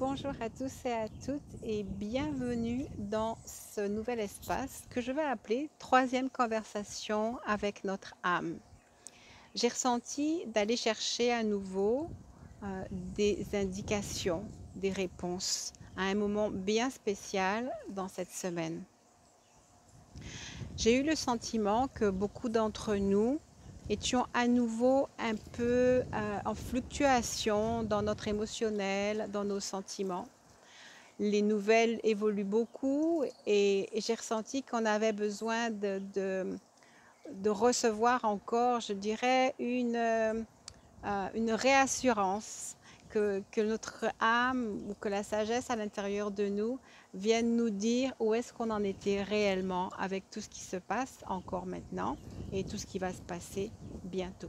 Bonjour à tous et à toutes et bienvenue dans ce nouvel espace que je vais appeler troisième conversation avec notre âme. J'ai ressenti d'aller chercher à nouveau des indications, des réponses à un moment bien spécial dans cette semaine. J'ai eu le sentiment que beaucoup d'entre nous étions à nouveau un peu en fluctuation dans notre émotionnel, dans nos sentiments. Les nouvelles évoluent beaucoup et j'ai ressenti qu'on avait besoin de recevoir encore, je dirais, une réassurance que notre âme ou que la sagesse à l'intérieur de nous vienne nous dire où est-ce qu'on en était réellement avec tout ce qui se passe encore maintenant et tout ce qui va se passer bientôt.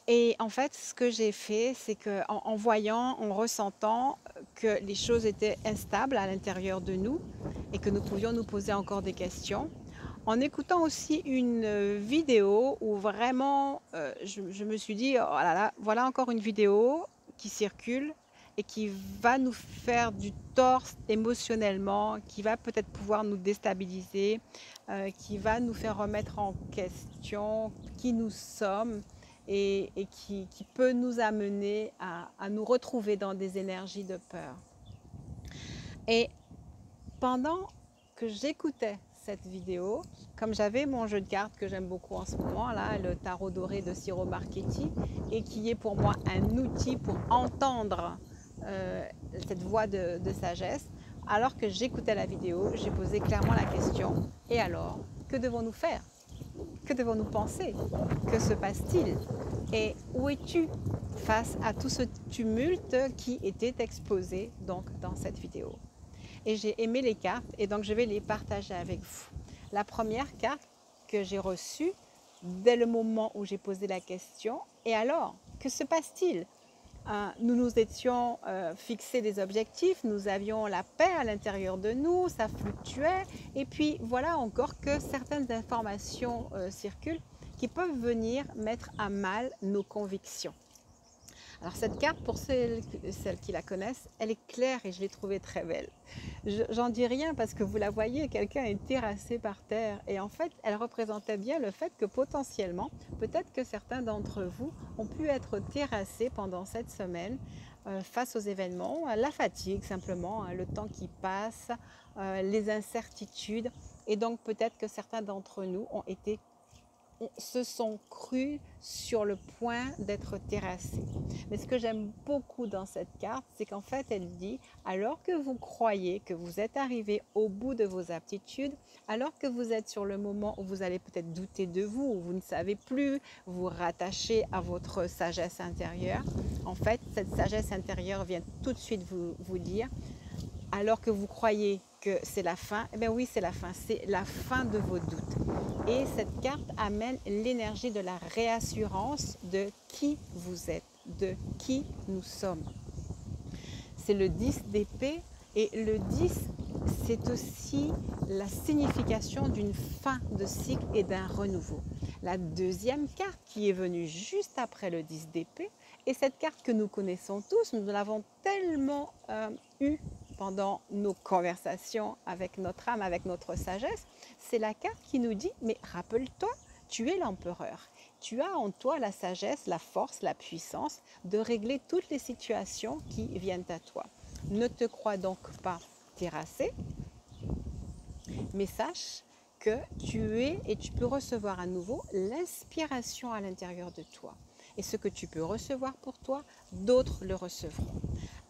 Et en fait, ce que j'ai fait, c'est qu'en voyant, en ressentant que les choses étaient instables à l'intérieur de nous et que nous pouvions nous poser encore des questions, en écoutant aussi une vidéo où vraiment je me suis dit, oh là là, voilà encore une vidéo qui circule et qui va nous faire du tort émotionnellement, qui va peut-être pouvoir nous déstabiliser, qui va nous faire remettre en question qui nous sommes et qui peut nous amener à nous retrouver dans des énergies de peur. Et pendant que j'écoutais cette vidéo, comme j'avais mon jeu de cartes que j'aime beaucoup en ce moment, là, le tarot doré de Ciro Marchetti, et qui est pour moi un outil pour entendre cette voix de sagesse, alors que j'écoutais la vidéo, j'ai posé clairement la question, et alors, que devons-nous faire? Que devons-nous penser? Que se passe-t-il? Et où es-tu face à tout ce tumulte qui était exposé donc dans cette vidéo? Et j'ai aimé les cartes et donc je vais les partager avec vous. La première carte que j'ai reçue dès le moment où j'ai posé la question, et alors, que se passe-t-il? Nous nous étions fixés des objectifs, nous avions la paix à l'intérieur de nous, ça fluctuait, et puis voilà encore que certaines informations circulent qui peuvent venir mettre à mal nos convictions. Alors cette carte, pour celles qui la connaissent, elle est claire et je l'ai trouvée très belle. J'en dis rien parce que vous la voyez, quelqu'un est terrassé par terre et en fait, elle représentait bien le fait que potentiellement, peut-être que certains d'entre vous ont pu être terrassés pendant cette semaine face aux événements, la fatigue simplement, le temps qui passe, les incertitudes et donc peut-être que certains d'entre nous se sont crus sur le point d'être terrassés. Mais ce que j'aime beaucoup dans cette carte, c'est qu'en fait, elle dit, alors que vous croyez que vous êtes arrivé au bout de vos aptitudes, alors que vous êtes sur le moment où vous allez peut-être douter de vous, où vous ne savez plus vous rattacher à votre sagesse intérieure, en fait, cette sagesse intérieure vient tout de suite vous dire, alors que vous croyez que c'est la fin, eh bien oui, c'est la fin de vos doutes. Et cette carte amène l'énergie de la réassurance de qui vous êtes, de qui nous sommes. C'est le 10 d'épée et le 10, c'est aussi la signification d'une fin de cycle et d'un renouveau. La deuxième carte qui est venue juste après le 10 d'épée, et cette carte que nous connaissons tous, nous l'avons tellement eue pendant nos conversations avec notre âme, avec notre sagesse, c'est la carte qui nous dit, mais rappelle-toi, tu es l'empereur. Tu as en toi la sagesse, la force, la puissance de régler toutes les situations qui viennent à toi. Ne te crois donc pas terrassé, mais sache que tu es et tu peux recevoir à nouveau l'inspiration à l'intérieur de toi. Et ce que tu peux recevoir pour toi, d'autres le recevront.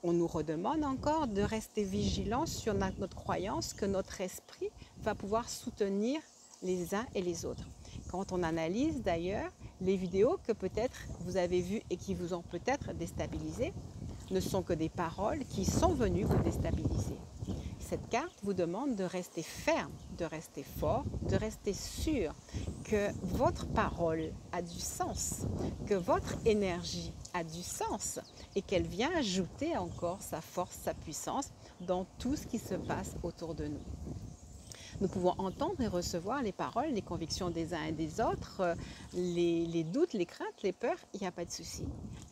On nous redemande encore de rester vigilants sur notre croyance que notre esprit va pouvoir soutenir les uns et les autres. Quand on analyse d'ailleurs les vidéos que peut-être vous avez vues et qui vous ont peut-être déstabilisé, ne sont que des paroles qui sont venues vous déstabiliser. Cette carte vous demande de rester ferme, de rester fort, de rester sûr que votre parole a du sens, que votre énergie a du sens et qu'elle vient ajouter encore sa force, sa puissance dans tout ce qui se passe autour de nous. Nous pouvons entendre et recevoir les paroles, les convictions des uns et des autres, les doutes, les craintes, les peurs, il n'y a pas de souci.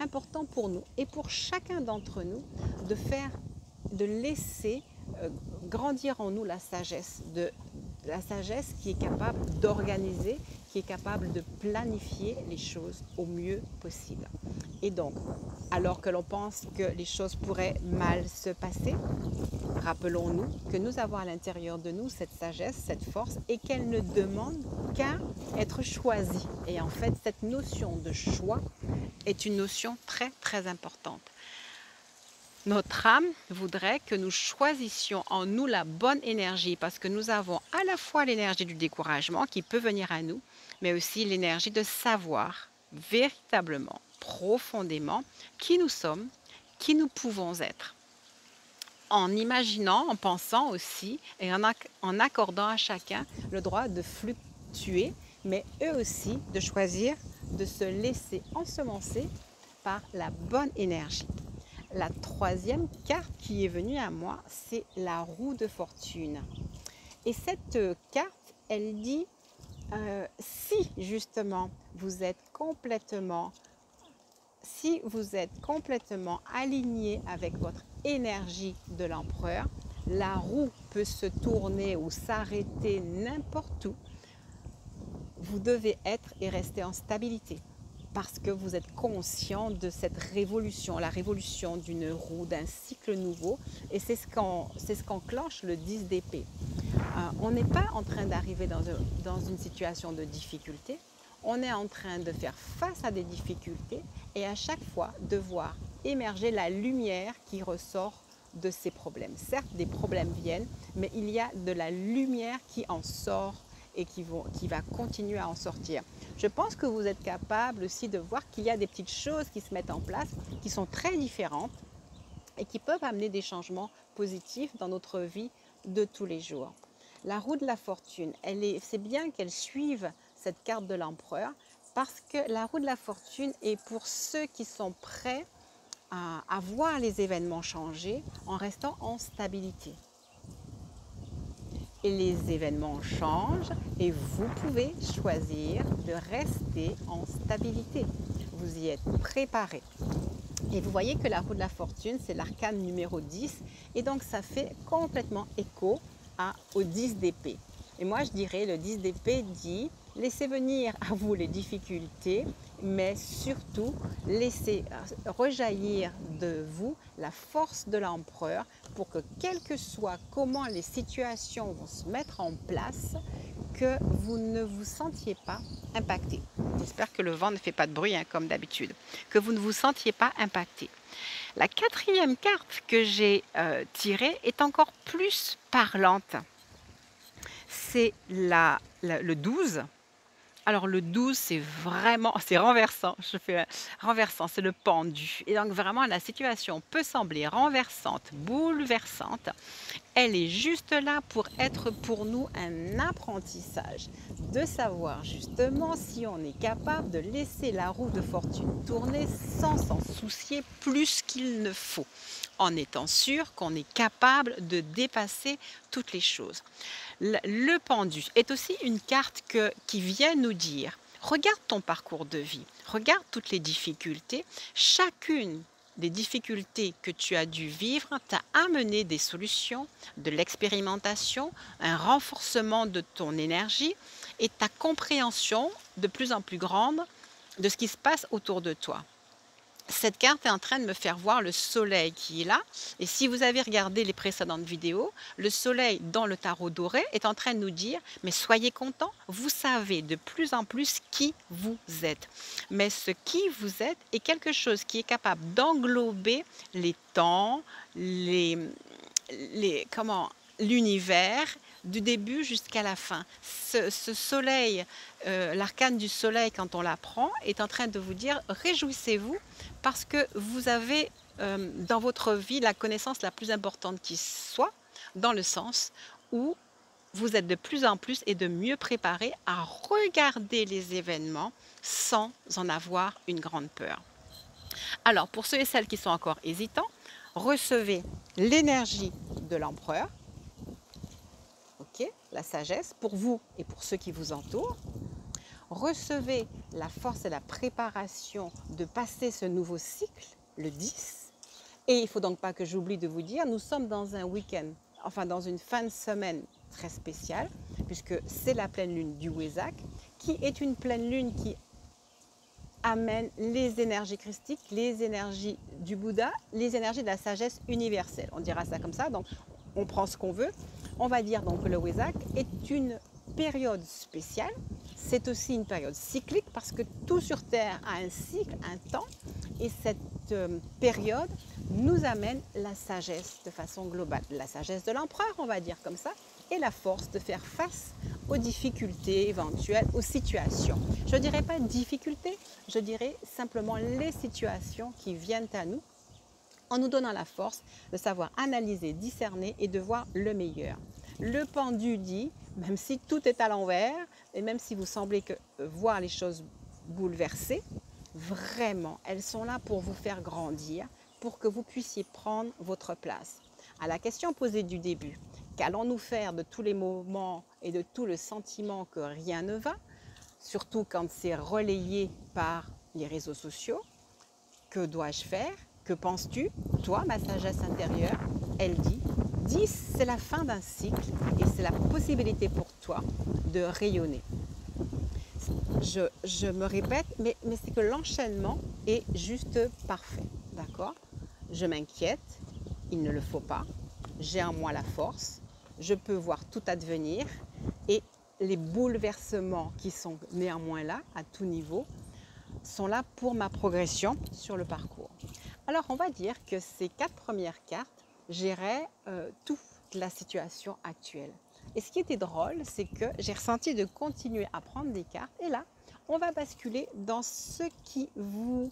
important pour nous et pour chacun d'entre nous de laisser grandir en nous la sagesse qui est capable d'organiser, qui est capable de planifier les choses au mieux possible. Et donc, alors que l'on pense que les choses pourraient mal se passer, rappelons-nous que nous avons à l'intérieur de nous cette sagesse, cette force, et qu'elle ne demande qu'à être choisie. Et en fait, cette notion de choix est une notion très, très importante. Notre âme voudrait que nous choisissions en nous la bonne énergie parce que nous avons à la fois l'énergie du découragement qui peut venir à nous, mais aussi l'énergie de savoir véritablement, profondément qui nous sommes, qui nous pouvons être. En imaginant, en pensant aussi et en accordant à chacun le droit de fluctuer, mais eux aussi de choisir de se laisser ensemencer par la bonne énergie. La troisième carte qui est venue à moi, c'est la roue de fortune. Et cette carte, elle dit, si justement vous êtes complètement aligné avec votre énergie de l'empereur, la roue peut se tourner ou s'arrêter n'importe où. Vous devez être et rester en stabilité. Parce que vous êtes conscient de cette révolution, la révolution d'une roue, d'un cycle nouveau. Et c'est ce qu'enclenche le 10 d'épée. On n'est pas en train d'arriver dans une situation de difficulté. On est en train de faire face à des difficultés et à chaque fois de voir émerger la lumière qui ressort de ces problèmes. Certes, des problèmes viennent, mais il y a de la lumière qui en sort et qui va continuer à en sortir. Je pense que vous êtes capable aussi de voir qu'il y a des petites choses qui se mettent en place, qui sont très différentes et qui peuvent amener des changements positifs dans notre vie de tous les jours. La roue de la fortune, c'est bien qu'elle suive cette carte de l'empereur parce que la roue de la fortune est pour ceux qui sont prêts à voir les événements changer en restant en stabilité. Et les événements changent et vous pouvez choisir de rester en stabilité. Vous y êtes préparé. Et vous voyez que la roue de la fortune, c'est l'arcane numéro 10 et donc ça fait complètement écho au 10 d'épée. Et moi je dirais, le 10 d'épée dit, laissez venir à vous les difficultés, mais surtout laissez rejaillir de vous la force de l'empereur pour que quel que soit comment les situations vont se mettre en place, que vous ne vous sentiez pas impacté. J'espère que le vent ne fait pas de bruit comme d'habitude. Que vous ne vous sentiez pas impacté. La quatrième carte que j'ai tirée est encore plus parlante. C'est le 12. Alors le 12, c'est renversant, renversant, c'est le pendu. Et donc vraiment, la situation peut sembler renversante, bouleversante. Elle est juste là pour être pour nous un apprentissage, de savoir justement si on est capable de laisser la roue de fortune tourner sans s'en soucier plus qu'il ne faut, en étant sûr qu'on est capable de dépasser toutes les choses. Le pendu est aussi une carte qui vient nous dire, regarde ton parcours de vie, regarde toutes les difficultés, chacune des difficultés que tu as dû vivre t'a amené des solutions, de l'expérimentation, un renforcement de ton énergie et ta compréhension de plus en plus grande de ce qui se passe autour de toi. Cette carte est en train de me faire voir le soleil qui est là. Et si vous avez regardé les précédentes vidéos, le soleil dans le tarot doré est en train de nous dire « Mais soyez contents, vous savez de plus en plus qui vous êtes. » Mais ce qui vous êtes est quelque chose qui est capable d'englober les temps, l'univers, du début jusqu'à la fin. Ce soleil, l'arcane du soleil, quand on l'apprend, est en train de vous dire « Réjouissez-vous » parce que vous avez dans votre vie la connaissance la plus importante qui soit, dans le sens où vous êtes de plus en plus et de mieux préparés à regarder les événements sans en avoir une grande peur. Alors, pour ceux et celles qui sont encore hésitants, recevez l'énergie de l'empereur, la sagesse, pour vous et pour ceux qui vous entourent. recevez la force et la préparation de passer ce nouveau cycle, le 10. Et il ne faut donc pas que j'oublie de vous dire, nous sommes dans un week-end, enfin dans une fin de semaine très spéciale, puisque c'est la pleine lune du Wesak, qui est une pleine lune qui amène les énergies christiques, les énergies du Bouddha, les énergies de la sagesse universelle. On dira ça comme ça, donc on prend ce qu'on veut. On va dire donc que le Wesak est une période spéciale. C'est aussi une période cyclique parce que tout sur Terre a un cycle, un temps. Et cette période nous amène la sagesse de façon globale. La sagesse de l'empereur, on va dire comme ça, et la force de faire face aux difficultés éventuelles, aux situations. Je ne dirais pas difficultés, je dirais simplement les situations qui viennent à nous en nous donnant la force de savoir analyser, discerner et de voir le meilleur. Le pendu dit, même si tout est à l'envers, et même si vous semblez voir les choses bouleversées, vraiment, elles sont là pour vous faire grandir, pour que vous puissiez prendre votre place. À la question posée du début, qu'allons-nous faire de tous les moments et de tout le sentiment que rien ne va, surtout quand c'est relayé par les réseaux sociaux? Que dois-je faire? Que penses-tu? Toi, ma sagesse intérieure, elle dit 10, c'est la fin d'un cycle et c'est la possibilité pour toi de rayonner. Je me répète, mais c'est que l'enchaînement est juste parfait. D'accord? Je m'inquiète, il ne le faut pas. J'ai en moi la force, je peux voir tout advenir et les bouleversements qui sont néanmoins là, à tout niveau, sont là pour ma progression sur le parcours. Alors, on va dire que ces 4 premières cartes géraient toute la situation actuelle. Et ce qui était drôle, c'est que j'ai ressenti de continuer à prendre des cartes. Et là, on va basculer dans ce qui vous...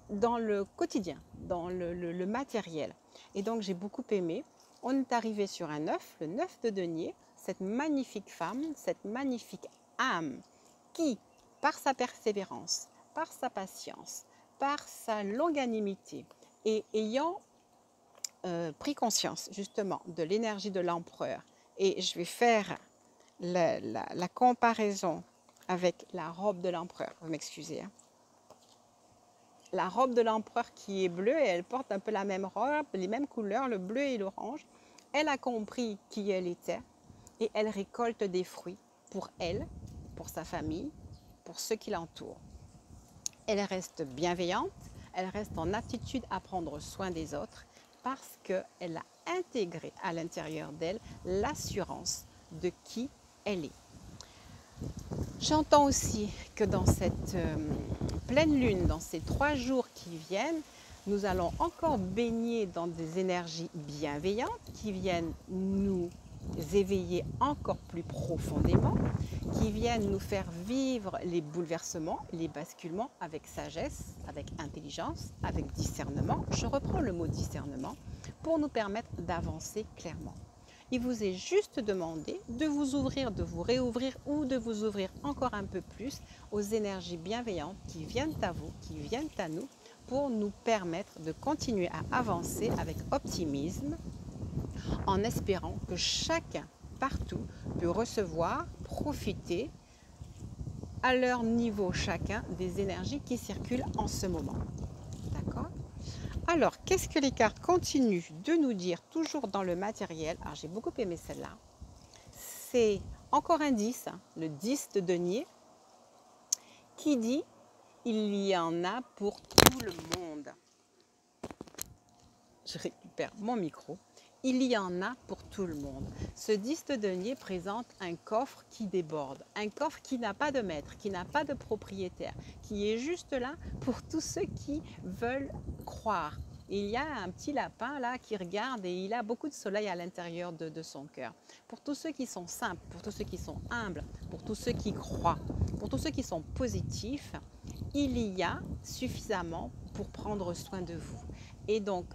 dans le quotidien, dans le matériel. Et donc, j'ai beaucoup aimé. On est arrivé sur un 9, le 9 de denier, cette magnifique femme, cette magnifique âme qui, par sa persévérance, par sa patience, par sa longanimité et ayant pris conscience justement de l'énergie de l'empereur, et je vais faire la comparaison avec la robe de l'empereur, vous m'excusez, hein. La robe de l'empereur qui est bleue et elle porte un peu la même robe, les mêmes couleurs, le bleu et l'orange. Elle a compris qui elle était et elle récolte des fruits pour elle, pour sa famille, pour ceux qui l'entourent. Elle reste bienveillante, elle reste en aptitude à prendre soin des autres parce qu'elle a intégré à l'intérieur d'elle l'assurance de qui elle est. J'entends aussi que dans cette pleine lune, dans ces 3 jours qui viennent, nous allons encore baigner dans des énergies bienveillantes qui viennent nous éveiller encore plus profondément, qui viennent nous faire vivre les bouleversements, les basculements avec sagesse, avec intelligence, avec discernement. Je reprends le mot discernement pour nous permettre d'avancer clairement. Il vous est juste demandé de vous ouvrir, de vous réouvrir ou de vous ouvrir encore un peu plus aux énergies bienveillantes qui viennent à vous, qui viennent à nous, pour nous permettre de continuer à avancer avec optimisme, en espérant que chacun, partout, peut recevoir, profiter à leur niveau chacun des énergies qui circulent en ce moment. D'accord ? Alors, qu'est-ce que les cartes continuent de nous dire, toujours dans le matériel? Alors, j'ai beaucoup aimé celle-là. C'est encore un 10, hein, le 10 de denier, qui dit « Il y en a pour tout le monde ». Je récupère mon micro. Il y en a pour tout le monde. Ce 10 de denier présente un coffre qui déborde, un coffre qui n'a pas de maître, qui n'a pas de propriétaire, qui est juste là pour tous ceux qui veulent croire. Il y a un petit lapin là qui regarde et il a beaucoup de soleil à l'intérieur de son cœur. Pour tous ceux qui sont simples, pour tous ceux qui sont humbles, pour tous ceux qui croient, pour tous ceux qui sont positifs, il y a suffisamment pour prendre soin de vous. Et donc,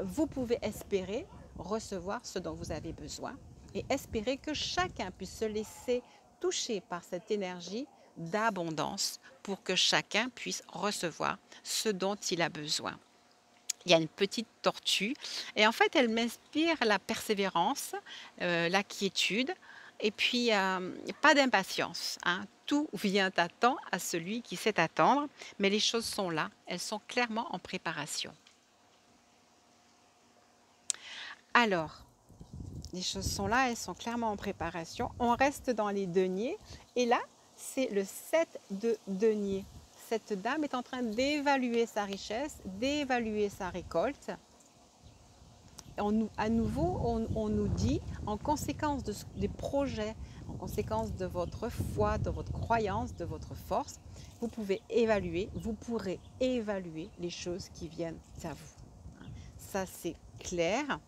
vous pouvez espérer recevoir ce dont vous avez besoin et espérer que chacun puisse se laisser toucher par cette énergie d'abondance pour que chacun puisse recevoir ce dont il a besoin. Il y a une petite tortue et en fait elle m'inspire la persévérance, la quiétude, et puis pas d'impatience, hein. Tout vient à temps à celui qui sait attendre, mais les choses sont là, elles sont clairement en préparation. Alors, les choses sont là, elles sont clairement en préparation. On reste dans les deniers et là, c'est le 7 de denier. Cette dame est en train d'évaluer sa richesse, d'évaluer sa récolte. À nouveau, on nous dit, en conséquence des projets, en conséquence de votre foi, de votre croyance, de votre force, vous pouvez évaluer, vous pourrez évaluer les choses qui viennent à vous. Ça, c'est clair.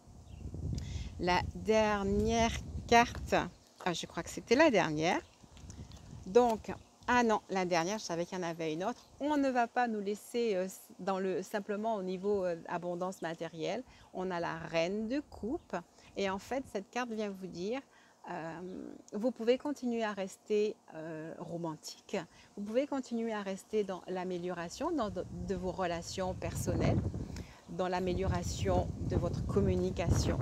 La dernière carte, je crois que c'était la dernière. Donc, ah non, la dernière, je savais qu'il y en avait une autre. On ne va pas nous laisser simplement au niveau abondance matérielle. On a la reine de coupe. Et en fait, cette carte vient vous dire, vous pouvez continuer à rester romantique. Vous pouvez continuer à rester dans l'amélioration de vos relations personnelles, dans l'amélioration de votre communication,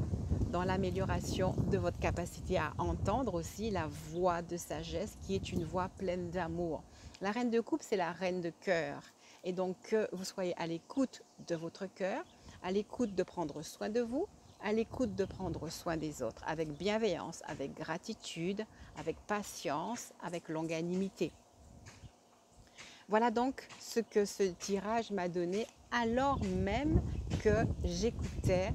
dans l'amélioration de votre capacité à entendre aussi la voix de sagesse qui est une voix pleine d'amour. La reine de coupe, c'est la reine de cœur. Et donc que vous soyez à l'écoute de votre cœur, à l'écoute de prendre soin de vous, à l'écoute de prendre soin des autres, avec bienveillance, avec gratitude, avec patience, avec longanimité. Voilà donc ce que ce tirage m'a donné alors même que j'écoutais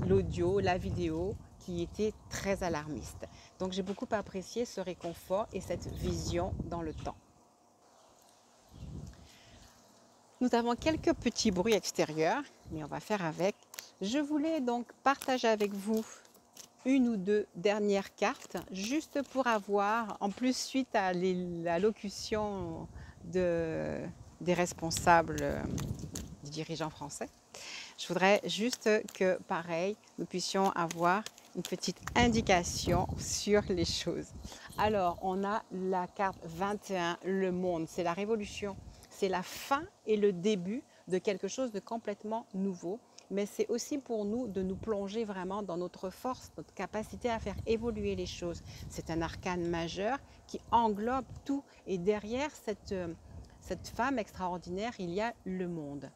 l'audio, la vidéo qui était très alarmiste. Donc j'ai beaucoup apprécié ce réconfort et cette vision dans le temps. Nous avons quelques petits bruits extérieurs, mais on va faire avec. Je voulais donc partager avec vous une ou deux dernières cartes, juste pour avoir, en plus suite à l'allocution des responsables, des dirigeants français, je voudrais juste que, pareil, nous puissions avoir une petite indication sur les choses. Alors, on a la carte 21, le monde, c'est la révolution, c'est la fin et le début de quelque chose de complètement nouveau. Mais c'est aussi pour nous de nous plonger vraiment dans notre force, notre capacité à faire évoluer les choses. C'est un arcane majeur qui englobe tout. Et derrière cette femme extraordinaire, il y a le monde.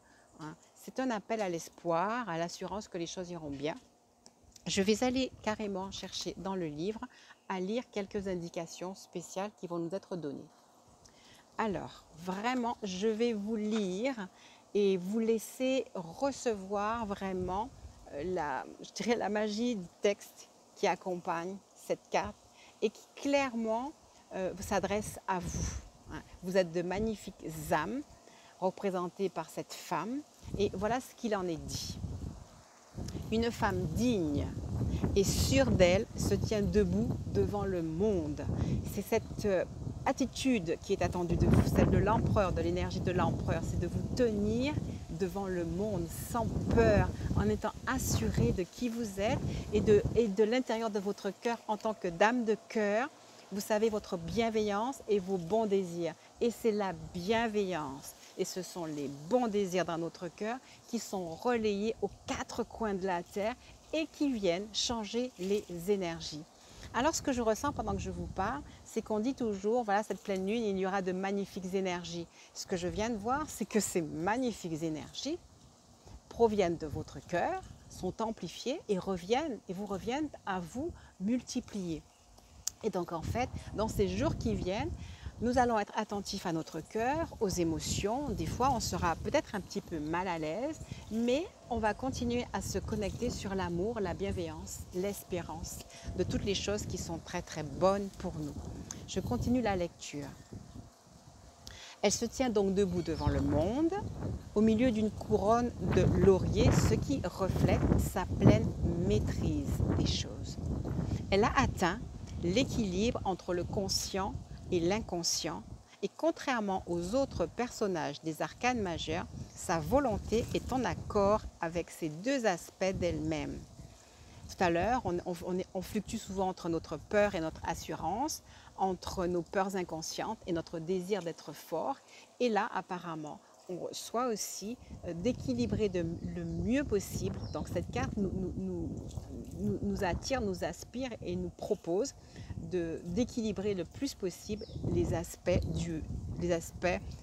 C'est un appel à l'espoir, à l'assurance que les choses iront bien. Je vais aller carrément chercher dans le livre à lire quelques indications spéciales qui vont nous être données. Alors, vraiment, je vais vous lire et vous laisser recevoir vraiment la magie du texte qui accompagne cette carte et qui clairement s'adresse à vous. Vous êtes de magnifiques âmes représentées par cette femme et voilà ce qu'il en est dit. Une femme digne et sûre d'elle se tient debout devant le monde. C'est cette attitude qui est attendue de vous, celle de l'empereur, de l'énergie de l'empereur, c'est de vous tenir devant le monde sans peur, en étant assuré de qui vous êtes et de l'intérieur de votre cœur en tant que dame de cœur. Vous savez votre bienveillance et vos bons désirs. Et c'est la bienveillance et ce sont les bons désirs dans notre cœur qui sont relayés aux quatre coins de la terre et qui viennent changer les énergies. Alors ce que je ressens pendant que je vous parle, c'est qu'on dit toujours, voilà, cette pleine lune, il y aura de magnifiques énergies. Ce que je viens de voir, c'est que ces magnifiques énergies proviennent de votre cœur, sont amplifiées et vous reviennent à vous multiplier. Et donc en fait, dans ces jours qui viennent, nous allons être attentifs à notre cœur, aux émotions. Des fois, on sera peut-être un petit peu mal à l'aise, mais on va continuer à se connecter sur l'amour, la bienveillance, l'espérance, de toutes les choses qui sont très très bonnes pour nous. Je continue la lecture. Elle se tient donc debout devant le monde, au milieu d'une couronne de lauriers, ce qui reflète sa pleine maîtrise des choses. Elle a atteint l'équilibre entre le conscient et l'inconscient, et contrairement aux autres personnages des arcanes majeurs, sa volonté est en accord avec ces deux aspects d'elle-même. Tout à l'heure, on fluctue souvent entre notre peur et notre assurance, entre nos peurs inconscientes et notre désir d'être fort. Et là, apparemment, on reçoit aussi d'équilibrer le mieux possible. Donc cette carte nous attire, nous aspire et nous propose d'équilibrer le plus possible les aspects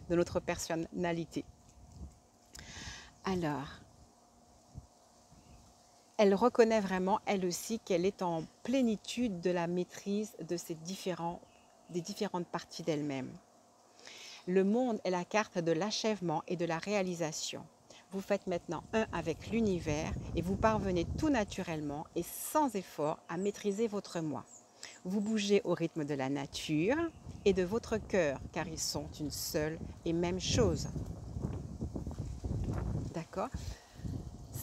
de notre personnalité. Alors, elle reconnaît vraiment, elle aussi, qu'elle est en plénitude de la maîtrise de des différentes parties d'elle-même. Le monde est la carte de l'achèvement et de la réalisation. Vous faites maintenant un avec l'univers et vous parvenez tout naturellement et sans effort à maîtriser votre moi. Vous bougez au rythme de la nature et de votre cœur, car ils sont une seule et même chose. D'accord ?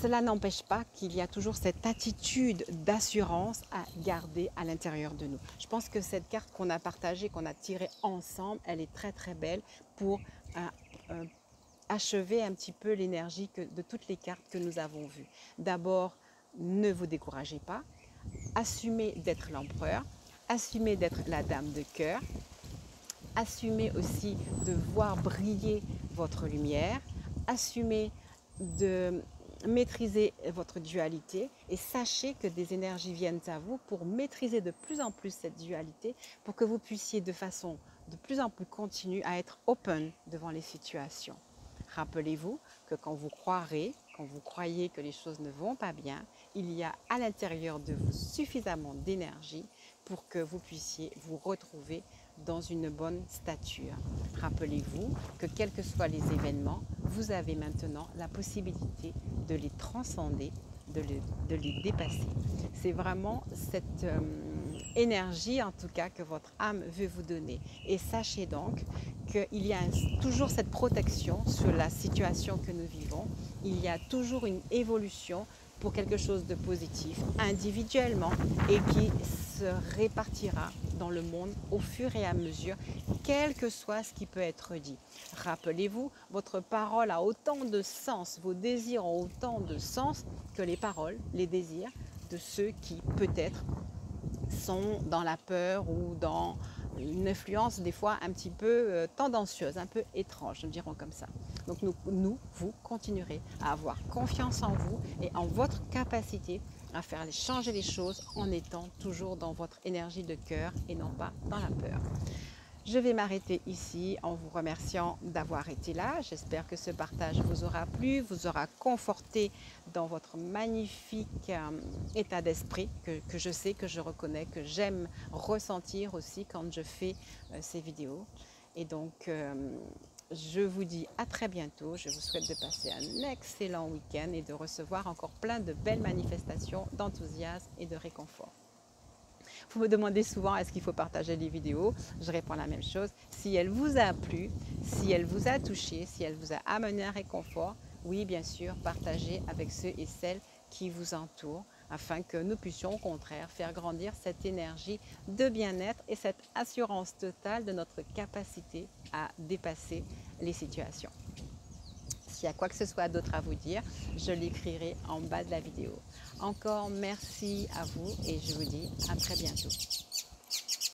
Cela n'empêche pas qu'il y a toujours cette attitude d'assurance à garder à l'intérieur de nous. Je pense que cette carte qu'on a partagée, qu'on a tirée ensemble, elle est très très belle pour achever un petit peu l'énergie de toutes les cartes que nous avons vues. D'abord, ne vous découragez pas, assumez d'être l'empereur, assumez d'être la dame de cœur, assumez aussi de voir briller votre lumière, assumez de maîtriser votre dualité et sachez que des énergies viennent à vous pour maîtriser de plus en plus cette dualité, pour que vous puissiez de façon de plus en plus continue à être open devant les situations. Rappelez-vous que quand vous croyez que les choses ne vont pas bien, il y a à l'intérieur de vous suffisamment d'énergie pour que vous puissiez vous retrouver dans une bonne stature. Rappelez-vous que quels que soient les événements, vous avez maintenant la possibilité de les transcender, de les dépasser. C'est vraiment cette énergie, en tout cas, que votre âme veut vous donner. Et sachez donc qu'il y a toujours cette protection sur la situation que nous vivons. Il y a toujours une évolution pour quelque chose de positif, individuellement, et qui se répartira dans le monde au fur et à mesure, quel que soit ce qui peut être dit. Rappelez-vous, votre parole a autant de sens, vos désirs ont autant de sens que les paroles, les désirs de ceux qui peut-être sont dans la peur ou dans une influence des fois un petit peu tendancieuse, un peu étrange, nous dirons comme ça. Donc vous continuerez à avoir confiance en vous et en votre capacité à faire changer les choses en étant toujours dans votre énergie de cœur et non pas dans la peur. Je vais m'arrêter ici en vous remerciant d'avoir été là. J'espère que ce partage vous aura plu, vous aura conforté dans votre magnifique état d'esprit que je sais, que je reconnais, que j'aime ressentir aussi quand je fais ces vidéos. Et donc, je vous dis à très bientôt. Je vous souhaite de passer un excellent week-end et de recevoir encore plein de belles manifestations d'enthousiasme et de réconfort. Vous me demandez souvent est-ce qu'il faut partager les vidéos. Je réponds la même chose. Si elle vous a plu, si elle vous a touché, si elle vous a amené un réconfort, oui, bien sûr, partagez avec ceux et celles qui vous entourent afin que nous puissions au contraire faire grandir cette énergie de bien-être et cette assurance totale de notre capacité à dépasser les situations. S'il y a quoi que ce soit d'autre à vous dire, je l'écrirai en bas de la vidéo. Encore merci à vous et je vous dis à très bientôt.